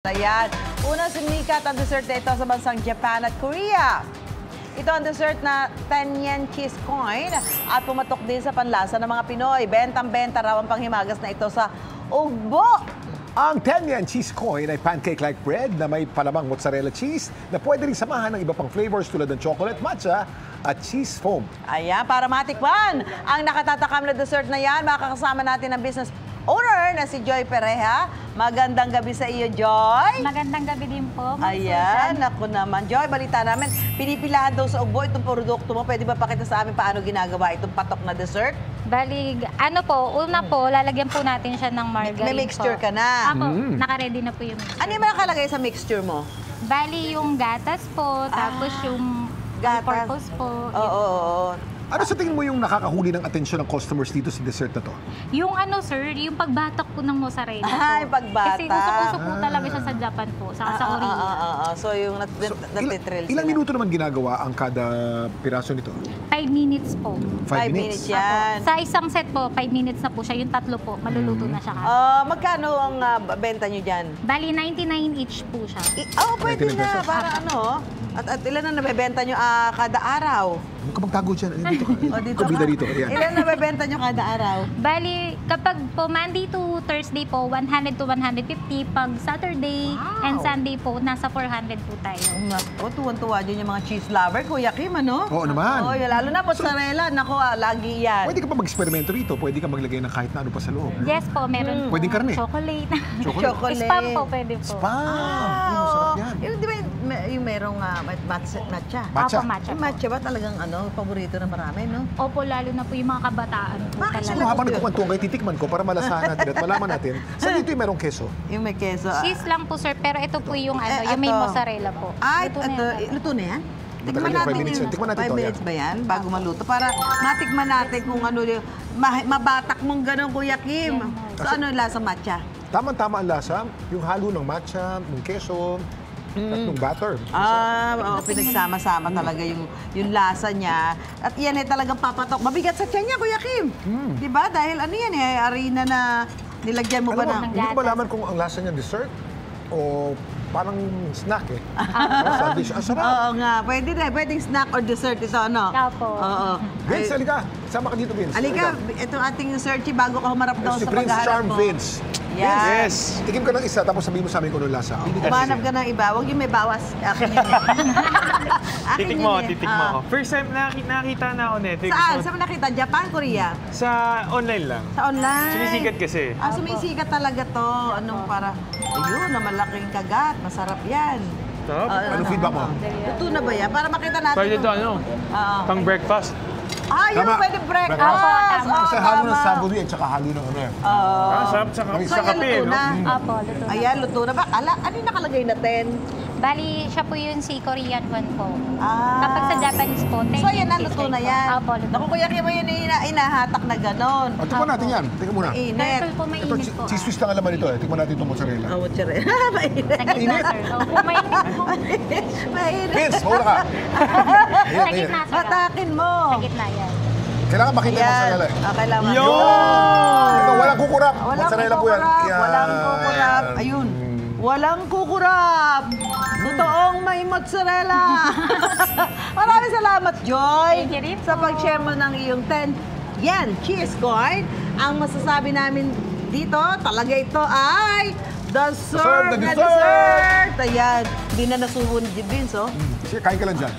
Ayan. Una sumikat ang dessert na ito sa bansang Japan at Korea. Ito ang dessert na 10 yen cheese coin at pumatok din sa panlasa ng mga Pinoy. Bentang-benta raw ang panghimagas na ito sa ugbo. Ang 10 yen cheese coin ay pancake-like bread na may palamang mozzarella cheese na pwede rin samahan ng iba pang flavors tulad ng chocolate, matcha at cheese foam. Ayan, para matikman ang nakatatakam na dessert na yan, makakasama natin ang business owner na si Joy Pereja. Magandang gabi sa iyo, Joy. Magandang gabi din po. Ayan, ako naman. Joy, balita namin, pinipilahan daw sa ugbo itong produkto mo. Pwede ba pakita sa amin paano ginagawa itong patok na dessert? Bali, ano po, una po, lalagyan po natin siya ng margarine. May mixture po. ka na. Ako, nakaredy na po yung mixture. Ano yung nakalagay sa mixture mo? Bali, yung gatas po, tapos yung gatas. purpose po. Oo. Ano sa tingin mo yung nakakahuli ng atensyon ng customers dito sa dessert na to? Yung ano, sir, yung pagbatak po ng mozzarella po. Ay, pagbatak. Kasi uso-uso po talaga siya sa Japan po, saka sa Korea. So, yung natitrill Ilang minuto naman ginagawa ang kada piraso nito? 5 minutes po. 5 5 minutes yan. Apo. Sa isang set po, 5 minutes na po siya. Yung tatlo po, maluluto na siya. Magkano ang benta nyo dyan? Bali, 99 each po siya. Pwede 99 na. pesos. Para ano? At ilan na nabebenta nyo kada araw? Huwag ka magtago dyan. Dito ka. Dito Kabida ka. dito. Ayan. Ilan nabebenta nyo kada araw? Bali, kapag po Monday to Thursday po, 100 to 150. Pag Saturday and Sunday po, nasa 400 po tayo. Tuwan-tuwa dyan yung mga cheese lover. Kuya Kim, ano? Oo naman. Oo, lalo na mozzarella. Naku, lagi yan. Pwede ka pa mag-eksperimento rito. Pwede ka maglagay ng kahit na ano pa sa loob. Yes po, meron po. Pwedeng karne. Chocolate. Chocolate. Spam po, pwede po. Spam! Masarap yan. Yung, di ba, yung merong matcha? Matcha. Opo, matcha Yung po. matcha ba talagang paborito ng marami, no? Opo, lalo na po yung mga kabataan po Bakit talaga. Siguro habang nagkukwentuhan kayo, titikman ko para malasahan natin at malaman natin. Saan dito yung merong keso? Yung may keso. Cheese lang po, sir, pero ito po yung yung may ito. mozzarella po. Luto na yan? Matagal yung 5 minutes yan. Tikman natin 5 to, minutes ba yan? Bago maluto. Para matikman natin kung ano yung mabatak mong gano'n, Kuya Kim. So ano yung lasa matcha? Tama-tama ang lasa. Yung halo ng matcha, ng keso, at ng batter. Pinagsama-sama talaga yung lasa niya. At yan ay talagang papatok. Mabigat sa tiyan niya, Kuya Kim. Diba? Dahil ano yan harina na nilagyan mo ba Alam mo, ng... hindi ko malaman kung ang lasa niya dessert o parang snack eh. Sandwich. Ang sarap. Oo nga. Pwede na. Pwedeng snack or dessert ito, ano? Opo. Oo. Vince, halika. Sama ka dito, Vince. Halika, itong ating searchy bago ka humarap daw Si sa Prince paghahanap Charm mo. Vince. Yan. Yes. Tikim ka ng isa, tapos sabihin mo sa amin kung anong lasa. Humanap ka ng iba. Huwag yung may bawas. Akin yun. Akin Titik yun mo, eh. titik mo ako. First time nakita na ako nito. Saan? Saan mo nakita? Japan, Korea? Sa online lang. Sa online? Sumisikat kasi. Sumisikat talaga to. Anong para... Ayun, na malaking kagat. Masarap yan. Sarap. Anong feedback mo? Luto na ba yan? Para makita natin. Pwede ito, ano? Pang breakfast. Yun Tama. pwede breakfast. Breakfast. Oo, Kasi halo ng tama. saburi at saka halo ng ano eh. Sarap sa So, yan, kape, luto no? na. Opo, luto na. Ayan, luto na ba? Ano yung nakalagay na 10? Bali, siya po yun si Korean one po. Kapag sa Japanese po, 10 So, yan na, cheese luto like na po. yan. Opo, luto. Naku, Kuya Kim, yun inahatak na ganon. Tikman natin yan. Tingnan muna. Pero Init. po Ito, mainit po. cheese twist lang ang laman ito eh. Tikman natin itong mozzarella. Mozzarella. Mainit. Sa gitna, sir. Opo, mainit po. Mainit. Vince, mauna ka. Sa gitna, sir. Hatakin mo. Sa gitna yan. Kailangan makita yung Ayan. mozzarella eh. Kailangan. Ito, walang kukurap. Walang Mozzarella po yan. kukurap. Yan. Walang kukurap. Ayun. Walang kukurap. Totoong may mozzarella. Maraming salamat, Joy. Thank you rin Sa po. pag-share mo ng iyong 10 yen cheese coin. Ang masasabi namin dito, talaga ito ay dessert The na dessert. dessert. Ayan. Hindi na nasubo ni Vince, oh. Sige, kain ka lang dyan.